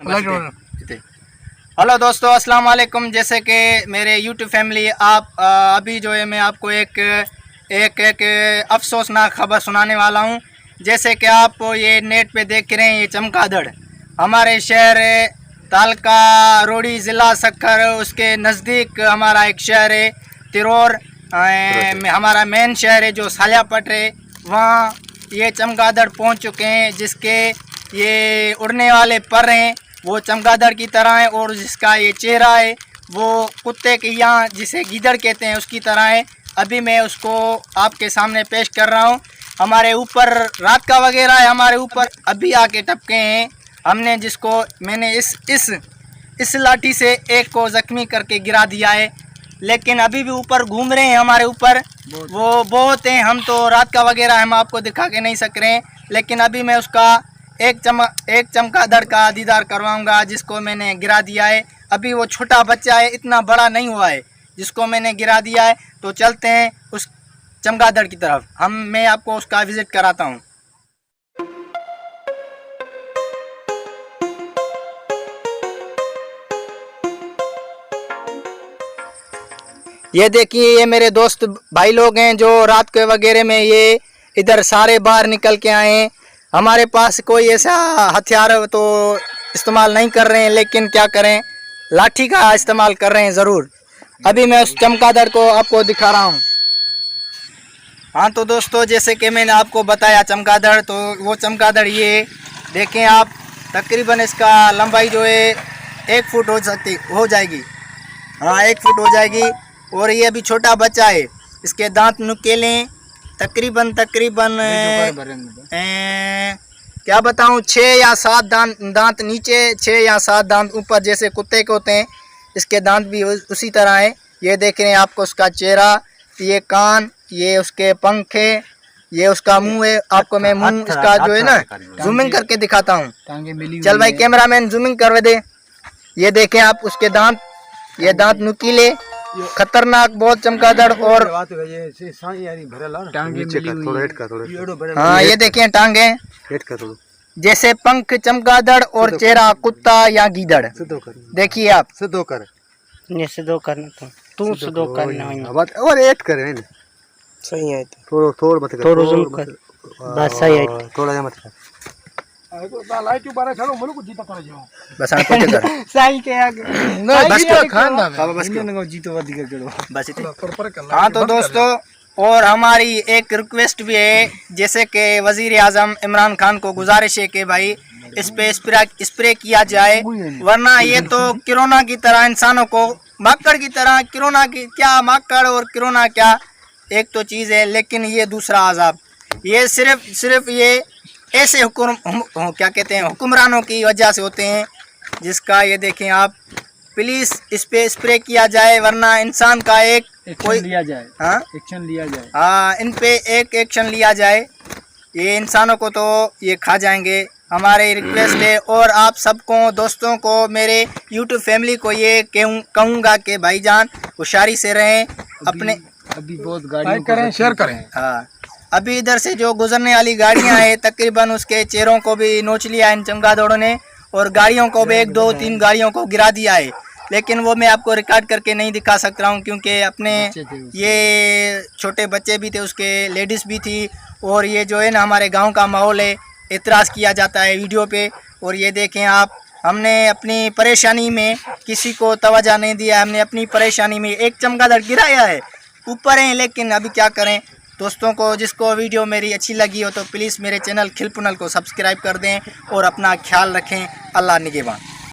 Hello दोस्तों, अस्सलाम वालेकुम। जैसे कि मेरे यूट्यूब फैमिली, आप अभी जो है मैं आपको एक अफसोसनाक खबर सुनाने वाला हूं। जैसे कि आप ये नेट पे देख रहे हैं, ये चमगादड़ हमारे शहर तालका रोडी ज़िला सक्खर, उसके नज़दीक हमारा एक शहर है तिरोर, हमारा मेन शहर है जो सालियापट है। वहाँ ये चमगादड़ पहुँच चुके हैं, जिसके ये उड़ने वाले पर हैं वो चमगादड़ की तरह है, और जिसका ये चेहरा है वो कुत्ते के यहाँ जिसे गीदड़ कहते हैं उसकी तरह है। अभी मैं उसको आपके सामने पेश कर रहा हूँ। हमारे ऊपर रात का वगैरह है, हमारे ऊपर अभी आके टपके हैं। हमने जिसको मैंने इस लाठी से एक को ज़ख्मी करके गिरा दिया है, लेकिन अभी भी ऊपर घूम रहे हैं हमारे ऊपर। वो बहुत हैं, हम तो रात का वगैरह हम आपको दिखा के नहीं सक रहे हैं, लेकिन अभी मैं उसका एक चमगादड़ का दीदार करवाऊंगा जिसको मैंने गिरा दिया है। अभी वो छोटा बच्चा है, इतना बड़ा नहीं हुआ है जिसको मैंने गिरा दिया है। तो चलते हैं उस चमगादड़ की तरफ, मैं आपको उसका विज़िट कराता हूँ। ये देखिए, ये मेरे दोस्त भाई लोग हैं जो रात के वगैरह में ये इधर सारे बाहर निकल के आए हैं। हमारे पास कोई ऐसा हथियार तो इस्तेमाल नहीं कर रहे हैं, लेकिन क्या करें, लाठी का इस्तेमाल कर रहे हैं ज़रूर। अभी मैं उस चमगादड़ को आपको दिखा रहा हूँ। हाँ तो दोस्तों, जैसे कि मैंने आपको बताया चमगादड़, तो वो चमगादड़ ये देखें आप, तकरीबन इसका लंबाई जो है 1 फुट हो जाएगी। हाँ, 1 फुट हो जाएगी। और ये अभी छोटा बच्चा है, इसके दांत नुकीले तकरीबन क्या बताऊं, 6 या 7 दांत नीचे, 6 या 7 दांत ऊपर, जैसे कुत्ते के होते हैं। इसके दांत भी उसी तरह हैं। ये देख रहे हैं आपको उसका चेहरा, ये कान, ये उसके पंख है, ये उसका मुंह है। आपको मैं मुंह इसका जो है ना जूमिंग करके दिखाता हूँ। चल भाई कैमरामैन, जूमिंग कर दे। ये देखें आप उसके दांत, ये दांत नुकीले, खतरनाक बहुत चमगादड़। और हाँ, ये देखें टांगे, जैसे पंख चमगादड़ और चेहरा कुत्ता या गीदड़। देखिए आप, सिद्धो कर, ये सिद्धो करना तो तू सिद्धो करना और ऐड करे ना, सही है। थोड़ा मत कर, थोड़ा जूम कर, बस सही है। थोड़ा मत कर। लाइट ऊपर खड़ो, मनु को जीता कर जाओ बस आने पहुंचे कर सही के आगे ना, बस क्या खाना बाबा, बस क्यों जीतो वधिक करो बस इतना। हाँ तो दोस्तों, और हमारी एक रिक्वेस्ट भी है, जैसे कि वजीर आजम इमरान खान को गुजारिश है कि भाई इस पे स्प्रे किया जाए, वरना ये तो कोरोना की तरह इंसानों को, मक्कड़ की तरह, कोरोना की क्या, मक्कड़ और कोरोना क्या एक तो चीज़ है, लेकिन ये दूसरा आज़ाब, ये सिर्फ ये ऐसे क्या कहते हैं, हुक्मरानों की वजह से होते हैं, जिसका ये देखें आप। प्लीज़ इस पे स्प्रे किया जाए, वरना इंसान का कोई लिया जाए। हाँ, एक्शन लिया जाए। हाँ, इन पे एक्शन लिया जाए। ये इंसानों को तो ये खा जाएंगे। हमारे रिक्वेस्ट है, और आप सबको, दोस्तों को, मेरे यूट्यूब फैमिली को ये कहूँगा कि भाईजान होशियारी से रहें। अपने अभी बहुत गाड़ी करें, शेयर करें। हाँ, अभी इधर से जो गुजरने वाली गाड़ियां हैं, तकरीबन उसके चेहरों को भी नोच लिया इन चमगादड़ों ने, और गाड़ियों को भी 1, 2, 3 गाड़ियों को गिरा दिया है। लेकिन वो मैं आपको रिकॉर्ड करके नहीं दिखा सक रहा हूँ, क्योंकि अपने ये छोटे बच्चे भी थे, उसके लेडीज़ भी थी, और ये जो है ना हमारे गांव का माहौल है, एतराज़ किया जाता है वीडियो पे। और ये देखें आप, हमने अपनी परेशानी में किसी को तवज्जो नहीं दिया, हमने अपनी परेशानी में एक चमगादड़ गिराया है, ऊपर हैं, लेकिन अभी क्या करें। दोस्तों को, जिसको वीडियो मेरी अच्छी लगी हो तो प्लीज़ मेरे चैनल खिलपुनल को सब्सक्राइब कर दें, और अपना ख्याल रखें। अल्लाह निगहबान।